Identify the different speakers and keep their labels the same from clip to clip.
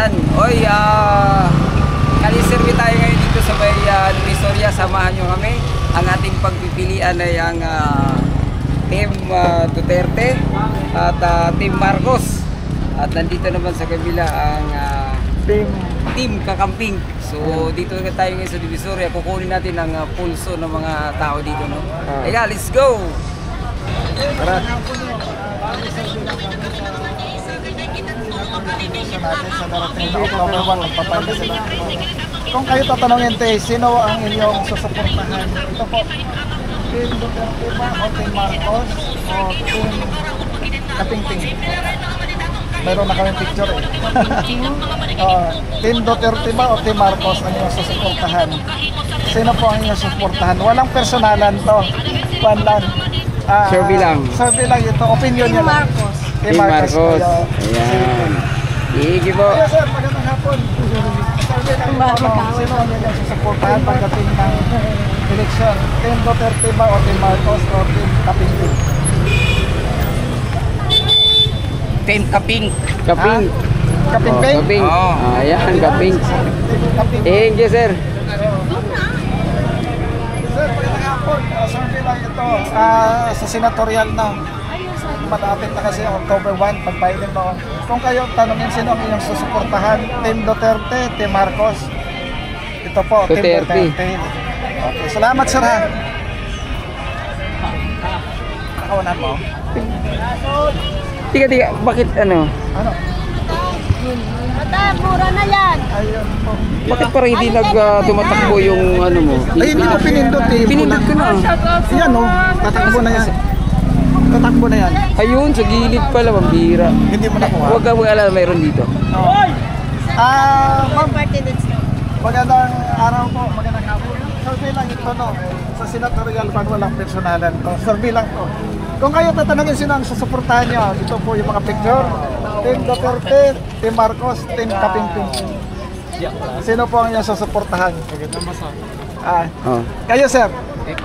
Speaker 1: Ayan, oy, kaliservi tayo ngayon dito sa may Divisoria. Samahan nyo kami. Ang ating pagpipilian ay ang Team Duterte at Team Marcos. At nandito naman sa kabila ang Team Kakamping. So dito tayo ngayon sa Divisoria. Kukunin natin ang pulso ng mga tao dito, no? Kaya let's go! Tara!
Speaker 2: Sa darating na October 1, magpapayag sila. Kung kayo tatanungin, sino ang inyong susuportahan? Ito po, Team Duterte ba o Team Marcos o Team Kapingping? Mayroon na kami picture eh. Team Duterte ba o Team Marcos ang inyong susuportahan? Sino po ang inyong susuportahan? Walang personalan to. Panlan.
Speaker 1: Survey lang.
Speaker 2: Survey lang ito. Opinion niya lang.
Speaker 1: Team Marcos. Ayan. Sige po.
Speaker 2: Ayan sir, magandang hapon. Survey lang ito. Sino ang inyong susuportahan pagdating ng eleksyon? Team Duterte ba o Team Marcos o Team Kapingping?
Speaker 1: Team Kaping. Kaping.
Speaker 2: Kapingping?
Speaker 1: Kaping. Ayan, Kaping. Thank you, sir.
Speaker 2: Sir, magandang hapon. Survey lang ito. Sa senatorial na. Malapit na kasi October 1, pagpailin mo. Kung kayo tanongin sino ang inyong susuportahan, Team Duterte, Team Marcos. Ito po,
Speaker 1: Duterte.
Speaker 2: Team Duterte. Okay, salamat sir ha. Nakawanan mo?
Speaker 1: Tiga, bakit ano?
Speaker 2: Ano?
Speaker 3: Mura na yan.
Speaker 2: Ayun po.
Speaker 1: Bakit parang hindi tumatakbo yung ano mo?
Speaker 2: Ay, hindi ko pinindot eh.
Speaker 1: Pinindot ko na.
Speaker 2: Yan o, tatakbo na yan. Tatakbo na yan.
Speaker 1: Ayun, sa gilid pala, pambira.
Speaker 2: Hindi mo nakuha.
Speaker 1: Huwag ka alam, mayroon dito.
Speaker 2: Ma'am, magandang araw po, magandang hapon. Survey lang ito no, sa senatorial pag walang personalan to. Survey lang to. Kung kayo tatanungin sino ang susuportahan nyo, ito po yung mga picture. Team Duterte, Team Marcos, Team Kapingping. Sino po ang inyong susuportahan? Kayo sir? Di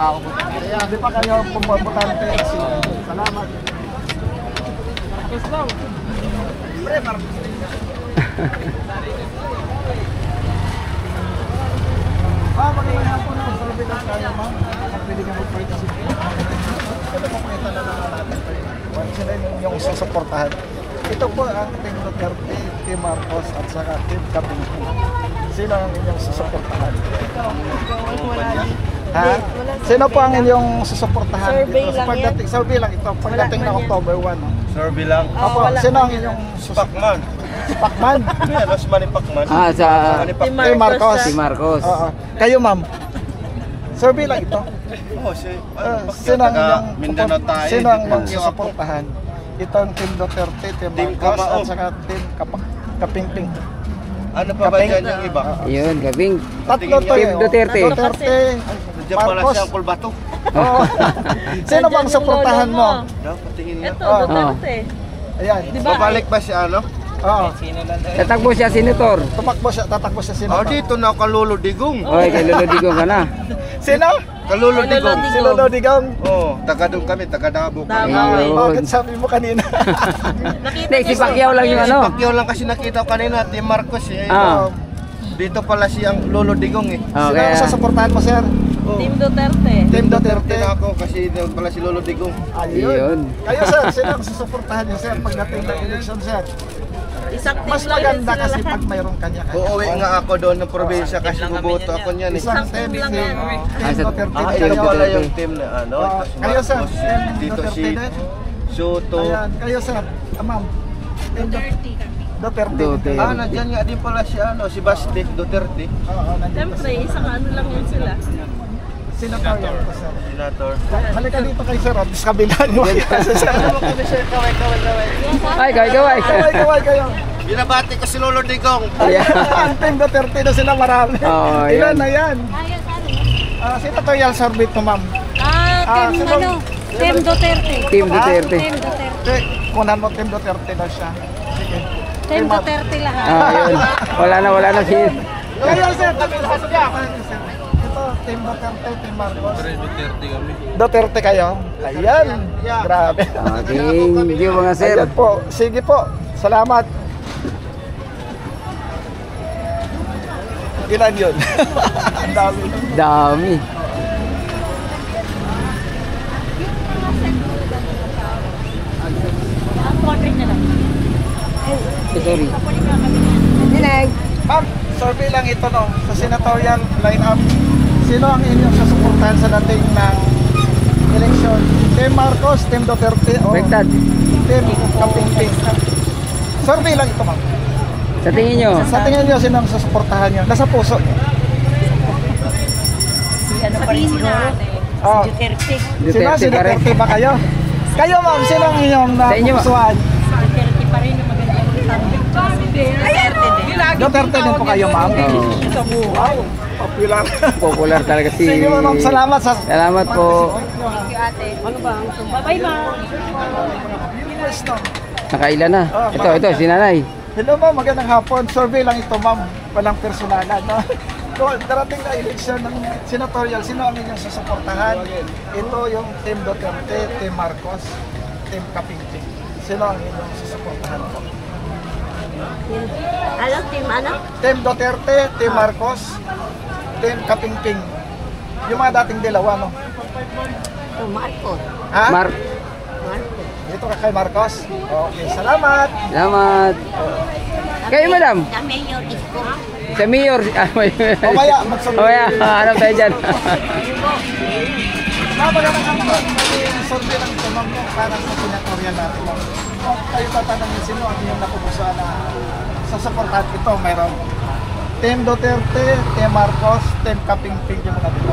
Speaker 2: pa kayo pumabotante. Salamat. Magandang hapon po. Survey lang tayo, ma'am. Pwede ka mag-participate. Ito po pakita na lang natin. Sino yung susuportahan? Ito po ang Team Duterte, Team Marcos at saka Team Kapingping. Sino ang inyong susuportahan? Sino po ang inyong susuportahan? Survey lang ito. Pagdating na October 1.
Speaker 4: Survey lang.
Speaker 2: Opo, sino ang inyong susuportahan? Pacman.
Speaker 4: Rosmani Pacman.
Speaker 1: Sa
Speaker 2: Team Marcos.
Speaker 1: si Marcos.
Speaker 2: Kayo ma'am. Survey lang ito. Sino ang inyong susuportahan? Ito ang Team Duterte, Team Marcos at saka Team Kapingping.
Speaker 4: Ano pa ba dyan yung iba?
Speaker 1: Ayun, Kaping.
Speaker 2: Tatlo to
Speaker 1: Team Duterte.
Speaker 2: Duterte,
Speaker 4: Diyan pala
Speaker 2: Marcos.
Speaker 4: siyang kulbato.
Speaker 2: Sino bang suportahan mo?
Speaker 4: Patingin nga.
Speaker 3: Ito, Duterte.
Speaker 2: Ayan.
Speaker 4: Babalik ba siya ano?
Speaker 2: Oo.
Speaker 1: Tatakbo siya, senator.
Speaker 2: Tatakbo siya sino?
Speaker 4: Dito na Kalulo Digong.
Speaker 1: Oy, kay Lolo Digong ka na.
Speaker 2: Sino?
Speaker 4: Kalulo Digong.
Speaker 2: Si Lolo Digong.
Speaker 4: Taga doon kami, taga Davao.
Speaker 1: Ayun.
Speaker 2: Bakit sabi mo kanina?
Speaker 1: Hindi, si Pacquiao lang yung ano.
Speaker 4: Pacquiao lang kasi nakita ko kanina, Team Marcos eh. Dito pala siyang Lolo Digong eh.
Speaker 2: Sino ang susuportahan mo sir?
Speaker 3: Team Duterte.
Speaker 2: Team Duterte.
Speaker 4: Na ako kasi doon pala si Lolo Digong.
Speaker 2: Ayun. Kayo sir, sino ang susuportahan niyo sir pagdating ng election sir?
Speaker 3: Isang team
Speaker 2: Mas
Speaker 3: lang yan
Speaker 2: maganda
Speaker 3: sila
Speaker 2: kasi
Speaker 3: lahat.
Speaker 2: pag mayroong kanya-kanya.
Speaker 4: Uuwi nga ako doon ng probinsya kasi buboto ako niyan eh.
Speaker 2: Isang team
Speaker 3: lang
Speaker 2: si
Speaker 3: yan.
Speaker 2: Team Duterte.
Speaker 4: Ayun
Speaker 2: Kayo.
Speaker 4: pala yung team na ano.
Speaker 2: Kayo sir,
Speaker 4: Marcos,
Speaker 2: Team
Speaker 4: Dito
Speaker 2: Duterte
Speaker 4: si
Speaker 2: din.
Speaker 4: Soto.
Speaker 2: Ayan, kayo sir. Ma'am. Team Duterte.
Speaker 4: Nandiyan nga din pala si ano, si Basti Duterte.
Speaker 2: Oo, nandiyan pa
Speaker 3: Siyempre, isang ano lang yun sila.
Speaker 2: Senatorial po sir.
Speaker 4: Senator.
Speaker 2: Halika dito kay sir, at sa kabila niyo. Kaway.
Speaker 1: Ay, kaway.
Speaker 2: Kaway kayo.
Speaker 4: Binabati ko si Lolo Digong.
Speaker 2: Ang Team Duterte na sila marami. Ilan na yan? Senatorial survey to ma'am.
Speaker 3: Team Duterte.
Speaker 1: Team Duterte.
Speaker 3: Team Duterte.
Speaker 2: Kunan mo Team Duterte na siya. Sige.
Speaker 3: Team Duterte lahat.
Speaker 1: Ayun. Wala na si
Speaker 2: Kaya sir, ito, Team Duterte, Team Marcos.
Speaker 4: Duterte kami.
Speaker 2: Duterte kayo? Ayan. Grabe.
Speaker 1: Thank you mga sir.
Speaker 2: Ayan po. Sige po. Salamat. Ilan yun? Ang dami.
Speaker 1: Dami. Sorry.
Speaker 2: Ma'am, survey lang ito no, sa senatorial lineup. Sino ang inyong susuportahan sa dating ng election? Team Marcos, Team Duterte, o
Speaker 1: Baliktad.
Speaker 2: Team Kapingping? Survey lang ito, ma'am.
Speaker 1: Sa tingin nyo?
Speaker 2: Sa tingin niyo, sino ang susuportahan niyo? Nasa puso niyo.
Speaker 3: Ano pa rin siguro?
Speaker 2: Oh.
Speaker 3: Duterte.
Speaker 2: Sino? Si
Speaker 1: pa rin.
Speaker 2: Duterte ba kayo? Kayo, ma'am, sino ang inyong
Speaker 1: Sa inyo, ma'am.
Speaker 2: napupusuan?
Speaker 3: Duterte pa rin ang magandang Duterte din.
Speaker 2: Duterte din po kayo, ma'am.
Speaker 1: Oo.
Speaker 2: Wow, popular.
Speaker 1: Popular talaga si...
Speaker 2: Sige, ma'am, salamat sa...
Speaker 1: Salamat po.
Speaker 3: Ate. Ano ba? Bye-bye, ma'am.
Speaker 2: Viewers, no?
Speaker 1: Nakailan na. Ito, si nanay.
Speaker 2: Hello ma'am, magandang hapon. Survey lang ito ma'am, walang personalan. No? Kung darating na eleksyon ng senatorial, sino ang inyong susuportahan? Ito yung Team Duterte, Team Marcos, Team Kapingping. Sino ang inyong susuportahan po?
Speaker 3: Ano? Team ano?
Speaker 2: Team Duterte, Team Marcos, Team Kapingping. Yung mga dating dalawa, no?
Speaker 3: Marcos.
Speaker 2: Ha?
Speaker 1: Mar...
Speaker 2: Dito ka kay Marcos? Okay, salamat!
Speaker 1: Salamat. Kayo, madam?
Speaker 3: Kami yung isko.
Speaker 1: Sa mayor.
Speaker 2: O kaya, magsabi.
Speaker 1: O kaya, hanap tayo dyan.
Speaker 2: Magandang hapon. Survey lang ito ma'am para sa senatorial natin. Ma'am. Kung kayo tatanungin sino ang inyong napupusuan na sa supportan ito, mayroon Team Duterte, Team Marcos, Team Kapingping yung mga dito.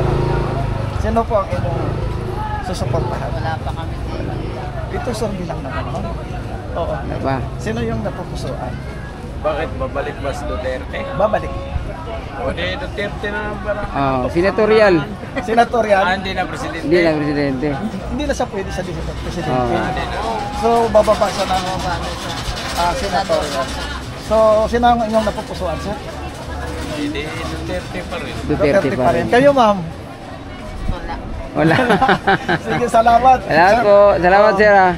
Speaker 2: Sino po ang inyong susuportahan?
Speaker 3: Wala pa kami.
Speaker 2: Ito survey lang naman. Ma'am. Oo.
Speaker 1: Ba?
Speaker 2: Sino yung napupusuan?
Speaker 5: Bakit babalik ba si Duterte?
Speaker 2: Babalik.
Speaker 5: O di Duterte na parang...
Speaker 1: Oh, senatorial.
Speaker 2: Senatorial?
Speaker 5: Hindi na presidente.
Speaker 1: Hindi na presidente.
Speaker 2: Hindi na siya pwede sa presidente.
Speaker 1: Oo.
Speaker 2: So, bababa siya ng senatorial. So, sino ang inyong napupusuan, sir?
Speaker 5: Hindi, Duterte pa rin.
Speaker 1: Duterte pa rin.
Speaker 2: Kayo, ma'am?
Speaker 1: Wala.
Speaker 2: Sige, salamat.
Speaker 1: Salamat po. Salamat, sir. Ah.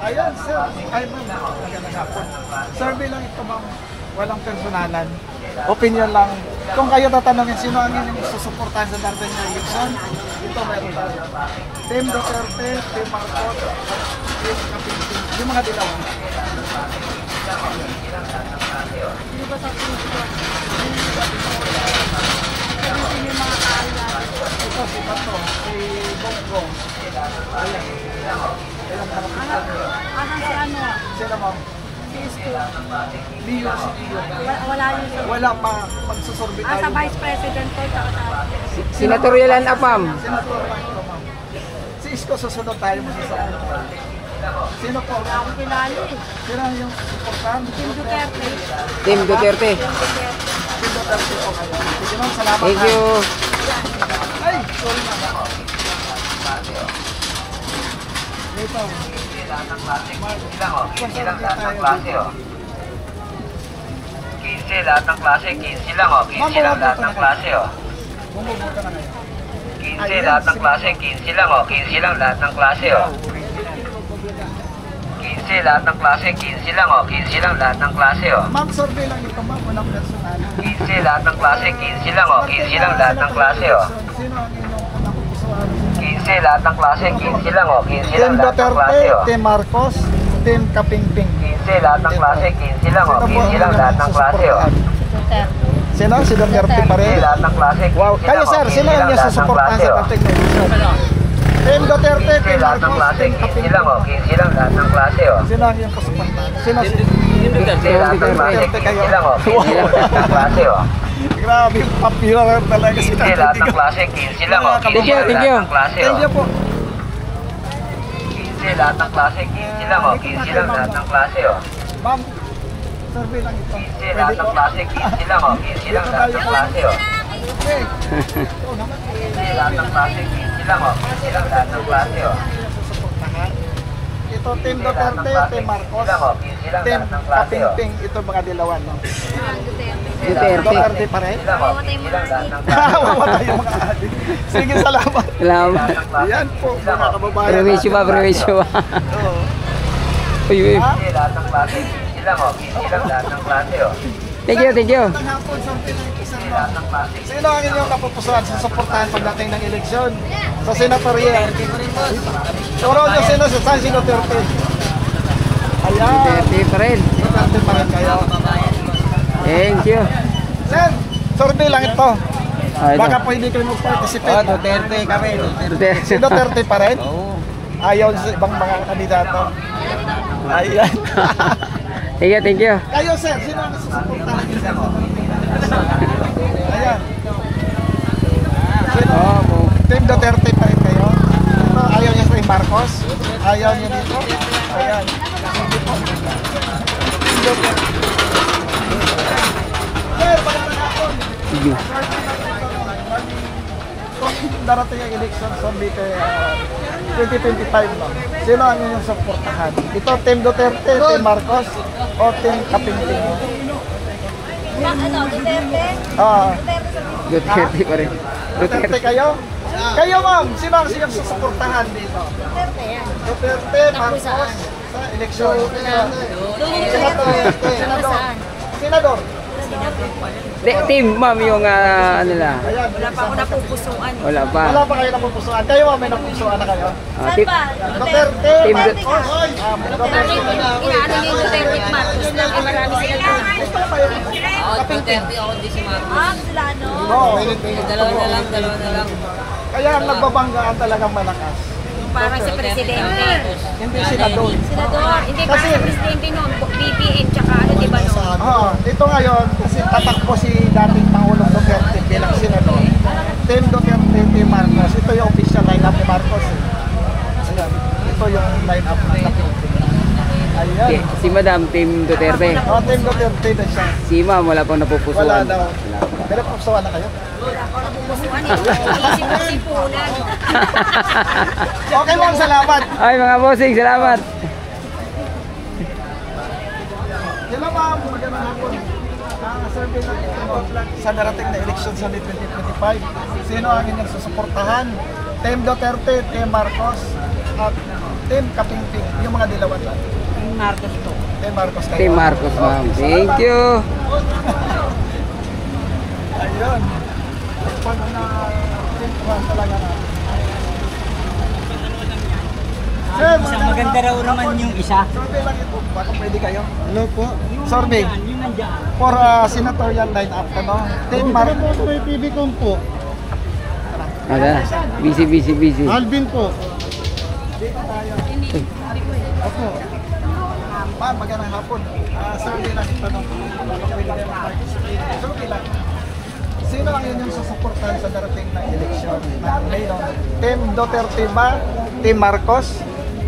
Speaker 2: Ayan, sir. Ay, ma'am. Magandang hapon. Survey lang ito, ma'am. Walang personalan. Opinion lang. Kung kayo tatanungin, sino ang inyong susuportahan sa darating na election? Ito, meron tayo. Team Duterte, Team Marcos, Team Kapingping. Yung mga dilaw. Ito, si Bato, si Bongo. Ayan.
Speaker 3: Asan si ano?
Speaker 2: Sino, ma'am?
Speaker 3: Si Isko.
Speaker 2: Leo, si Leo.
Speaker 3: Wala yun.
Speaker 2: Wala pa magsusurvey tayo.
Speaker 3: Sa Vice President ko, tsaka sa...
Speaker 1: Senatorialan up, ma'am.
Speaker 2: Senator lang ito, ma'am. Si Isko, susunod tayo masasabi. Sino po?
Speaker 3: Wala akong pinali eh.
Speaker 2: Sino ang yung suportahan?
Speaker 3: Team Duterte.
Speaker 1: Team Duterte.
Speaker 2: Si Duterte po kayo. Sige, ma'am, salamat.
Speaker 1: Thank
Speaker 2: ha.
Speaker 1: you.
Speaker 2: Ay, sorry na. Ito.
Speaker 6: Lahat ng klase, 15 lang oh. 15 lang lahat ng klase oh. 15 lahat ng klase, 15 lang oh. 15 lang lahat ng klase oh.
Speaker 2: Bumubuta na ngayon.
Speaker 6: 15 lahat ng klase, 15 lang oh. 15 lang lahat ng klase oh. 15 lahat ng klase, 15 lang oh. 15 lang lahat ng klase oh.
Speaker 2: Ma'am, survey lang ito, ma'am. Walang personal.
Speaker 6: 15 lahat ng klase, 15 lang oh. 15 lang lahat ng klase oh.
Speaker 2: Sino ang inyong napupusuan?
Speaker 6: 15 lahat ng klase, 15 lang oh. 15 lang
Speaker 2: Team
Speaker 6: lahat ng klase
Speaker 2: Duterte,
Speaker 6: oh.
Speaker 2: Team Marcos, Team Kapingping.
Speaker 6: 15 lahat ng klase, 15 lang oh. 15 lang lahat ng klase oh.
Speaker 3: Duterte.
Speaker 2: Sino? Si Duterte pa
Speaker 6: 15
Speaker 2: rin?
Speaker 6: lahat ng klase, 15
Speaker 2: Wow, kayo
Speaker 6: lang oh.
Speaker 2: sir, sino
Speaker 6: 15
Speaker 2: ang
Speaker 6: lang
Speaker 2: inyong
Speaker 6: lahat ng
Speaker 2: susuportahan
Speaker 6: klase
Speaker 2: sa
Speaker 6: oh.
Speaker 2: dating na eleksyon? Team Duterte,
Speaker 6: 15
Speaker 2: Team
Speaker 6: lahat ng
Speaker 2: Marcos,
Speaker 6: klase,
Speaker 2: Team
Speaker 6: 15
Speaker 2: Kapingping.
Speaker 6: lang oh. 15 lang lahat ng klase oh.
Speaker 2: Sino ang iyong susuportahan? Sino?
Speaker 6: 15 lahat ng klase, 15 lang oh. 15 lang lahat ng klase oh.
Speaker 2: Grabe, popular talaga si
Speaker 6: 15 lahat ng klase, 15 lang oh. 15
Speaker 1: Thank you,
Speaker 6: lang
Speaker 1: thank
Speaker 6: lahat
Speaker 1: you.
Speaker 6: ng klase
Speaker 2: Thank you
Speaker 6: oh.
Speaker 2: po.
Speaker 6: 15 lahat ng klase, 15 lang oh. 15 lang lahat ng klase oh.
Speaker 2: Ma'am, survey lang ito.
Speaker 6: 15 lahat ng klase, 15 lang oh. 15 lang lahat ng klase oh.
Speaker 2: Okay.
Speaker 6: 15 lahat ng klase, 15 lang oh. 15 lang lahat ng klase oh.
Speaker 2: Susuportahan. Ito, Team Duterte, Team Marcos,
Speaker 6: 15 lang oh. 15 lang
Speaker 2: Team
Speaker 6: lahat ng klase oh.
Speaker 2: Kapingping. Ito mga dilawan. No?
Speaker 1: Duterte.
Speaker 2: Duterte pa rin.
Speaker 6: 15 lang oh. 15 lang lahat ng klase oh.
Speaker 2: Mamatay yung mga adik. Sige, salamat.
Speaker 1: Salamat.
Speaker 2: Yan po, mga kababayan.
Speaker 1: Perwisyo ba? Perwisyo ba?
Speaker 2: Oo.
Speaker 1: Uy, uy.
Speaker 2: Ha?
Speaker 6: Hindi, lahat ng klase. Easy lang oh. Easy lang lahat ng klase oh.
Speaker 1: Thank you, thank you.
Speaker 2: Magandang hapon, Sir Pinoy Kisan.
Speaker 6: Hindi, lahat ng klase.
Speaker 2: Sino ang inyong kapupusuan sa suportahan pagdating ng eleksyon? Sa senatorial. Turo nyo sino sa San Duterte. Ayan.
Speaker 1: Duterte pa rin.
Speaker 2: Duterte pa rin kayo.
Speaker 1: Thank you.
Speaker 2: Sir, survey lang ito.
Speaker 1: Ah, ito.
Speaker 2: Baka pwede kayo mag-participate.
Speaker 1: Duterte kami.
Speaker 2: Si
Speaker 1: Duterte.
Speaker 2: Duterte pa rin?
Speaker 1: Oo.
Speaker 2: Ayaw sa ibang mga kandidato. Ayan.
Speaker 1: Thank you, thank you.
Speaker 2: Kayo sir, sino ang susuportahan niyo sir? Ayan. Sino?
Speaker 1: Oh, mo.
Speaker 2: Team Duterte pa rin kayo? Pero ayaw niya sa Marcos? Ayaw niya dito? Ayan. Sige po. Team Duterte. Sir, magandang hapon.
Speaker 1: Sige.
Speaker 2: Kung darating ang election sa 2025, no? Sino ang inyong suportahan? Ito, Team Duterte, Team Marcos, o Team Kapingping?
Speaker 3: Duterte?
Speaker 2: Ah,
Speaker 1: Duterte pa rin.
Speaker 2: Duterte kayo? Kayo ma'am, sino ang inyong susuportahan dito?
Speaker 3: Duterte yan.
Speaker 2: Duterte, Marcos, sa eleksyon. Senador. Senador.
Speaker 1: Team, ma'am, yung ano lang.
Speaker 2: Ayan.
Speaker 3: Wala pa ako napupusuan.
Speaker 1: Wala pa.
Speaker 2: Wala pa kayo napupusuan. Kayo ma'am, may napupusuan na kayo?
Speaker 1: Ah,
Speaker 3: Saan
Speaker 1: team,
Speaker 3: ba?
Speaker 2: Duterte,
Speaker 1: Team
Speaker 2: Marcos.
Speaker 3: Marami, inaano niyo yung Duterte at Marcos lang. Eh, marami sila doon.
Speaker 2: Gusto na kayo?
Speaker 3: Duterte ako di si Marcos. Ah, Solano.
Speaker 2: Oo.
Speaker 3: Dalawa na lang.
Speaker 2: Kaya ang nagbabanggaan talagang malakas.
Speaker 3: Parang sa presidente.
Speaker 2: Hindi senador.
Speaker 3: Senador. Hindi parang
Speaker 2: Kasi-
Speaker 3: sa presidente noon. BBM tsaka ano, di ba noon?
Speaker 2: Oo, ito ngayon, kasi tatakbo si dating Pangulong Duterte bilang senador. Team Duterte, Team Marcos. Ito yung official lineup ni Marcos. Ayan, ito yung lineup ni Duterte. Ayan.
Speaker 1: si Madam, Team Duterte.
Speaker 2: Oh, Team Duterte na siya.
Speaker 1: Si ma'am, wala pang napupusuan.
Speaker 2: Wala daw. Pero pupusuan na kayo?
Speaker 3: Napupusuan eh. Isip-isipunan.
Speaker 2: Okay mo, salamat.
Speaker 1: Ay, mga bossing, salamat.
Speaker 2: Hello ma'am, magandang hapon. Survey lang ito sa darating na eleksyon sa 2025. Sino ang inyong susuportahan? Team Duterte, Team Marcos, at Team Kapingping. Yung mga dilawan lang.
Speaker 3: Team Marcos to.
Speaker 2: Team Marcos kayo.
Speaker 1: Team Marcos, ma'am. Thank you.
Speaker 2: Ayun. Pag na tintuhan talaga na. Sir,
Speaker 7: Maganda raw naman yung isa.
Speaker 2: survey lang ito. Baka pwede kayo.
Speaker 4: Ano po?
Speaker 2: Survey.
Speaker 7: Yung nandiyan.
Speaker 2: For senatorial line-up, ano? Team Marcos.
Speaker 4: May PB po.
Speaker 1: Ada. Busy.
Speaker 4: Alvin po.
Speaker 2: Opo. Ma'am, magandang hapon. Survey lang ito, no? Baka pwede kayo mag-participate. Survey lang. Sino ang inyong susuportahan sa darating na eleksyon ng ngayon? Team Duterte ba? Team Marcos?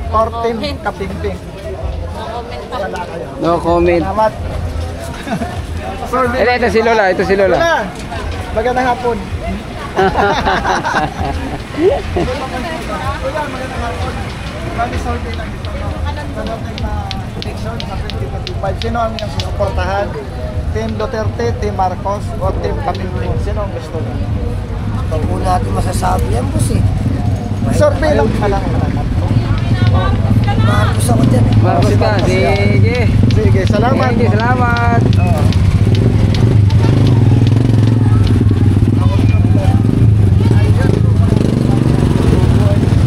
Speaker 2: Or Team Kapingping? Wala kayo.
Speaker 1: No comment.
Speaker 2: Salamat. Survey.
Speaker 1: Ito si Lola, ito si Lola.
Speaker 2: Lola, magandang hapon. Kuya, magandang hapon. Bali survey lang ito, no? Sa darating na eleksyon sa 2025, sino ang inyong susuportahan? Team Duterte, Team Marcos, o Team Kapingping? Sino ang gusto niyo?
Speaker 7: Ito po natin masasabi yan, boss eh.
Speaker 2: Survey lang pala.
Speaker 7: Marcos ako dyan eh.
Speaker 1: Marcos ka. Sige.
Speaker 2: Sige, salamat.
Speaker 1: Thank you, salamat.
Speaker 2: Oo.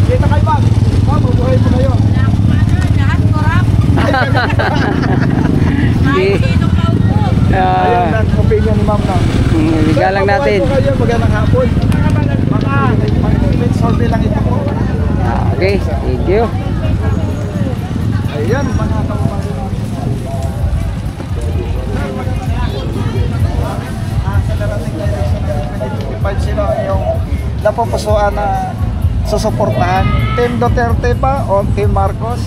Speaker 2: Kita kayo ba? Mabubuhay po kayo.
Speaker 3: Lahat korap. Kahit sinong kaupo.
Speaker 2: Ayun ang opinion ni ma'am na.
Speaker 1: Ligalang natin.
Speaker 2: Mabuhay po kayo, magandang hapon. Survey lang ito po.
Speaker 1: Okay, thank you.
Speaker 2: Ayan, mga kaumari. Sa darating na election ng 2025, sino yung napupusuan na susuportahan? Team Duterte ba o Team Marcos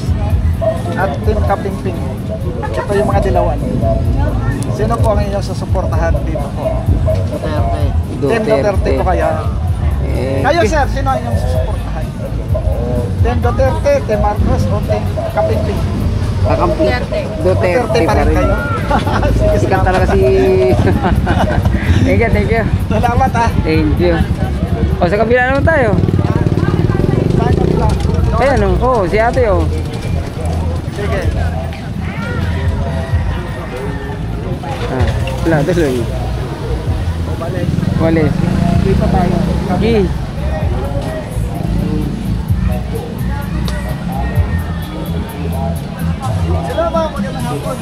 Speaker 2: at Team Kapingping? Ito yung mga dilawan. Sino po ang inyong susuportahan dito po? Duterte. Team Duterte po kaya. Kayo sir, sino ang inyong susuportahan? Team Duterte, Team Marcos o Team Kapingping?
Speaker 1: Kakampi. Duterte
Speaker 2: pa
Speaker 1: pa
Speaker 2: rin
Speaker 1: rin.
Speaker 2: kayo. Sige,
Speaker 1: Sikat
Speaker 2: salamat.
Speaker 1: talaga si... Thank you.
Speaker 2: Salamat ah.
Speaker 1: Thank you. O, sa kabila naman tayo.
Speaker 2: Saan ka pala?
Speaker 1: Ayan o. Oh, si ate o.
Speaker 2: Sige.
Speaker 1: Wala, tuloy.
Speaker 2: Balik.
Speaker 1: Walis.
Speaker 2: Dito tayo.
Speaker 1: Sige.
Speaker 2: Sino ba? Magandang hapon.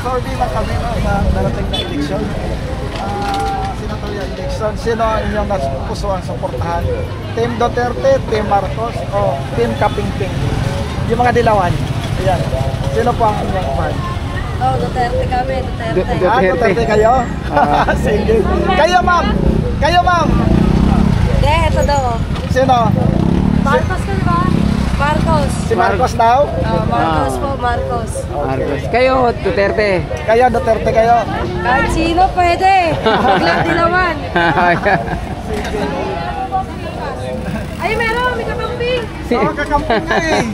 Speaker 2: Sorry lang kami no, sa darating na eleksyon. Senatorial election. Sino ang inyong puso ang suportahan? Team Duterte, Team Marcos, o Team Kapingping? Yung mga dilawan. Ayan. Sino po ang inyong fan?
Speaker 3: Oh, Duterte kami, Duterte.
Speaker 2: Duterte kayo? Sige. Kayo ma'am! Kayo ma'am!
Speaker 3: Hindi, ito daw.
Speaker 2: Sino?
Speaker 3: Marcos ka ba? Marcos.
Speaker 2: Si Marcos daw?
Speaker 3: Marcos po, Marcos.
Speaker 1: Marcos. Kayo, Duterte.
Speaker 2: Kayo, Duterte kayo?
Speaker 3: Kahit sino pwede. Huwag lang dilawan. Ay, meron, may kakamping.
Speaker 2: Oo, kakamping nga eh.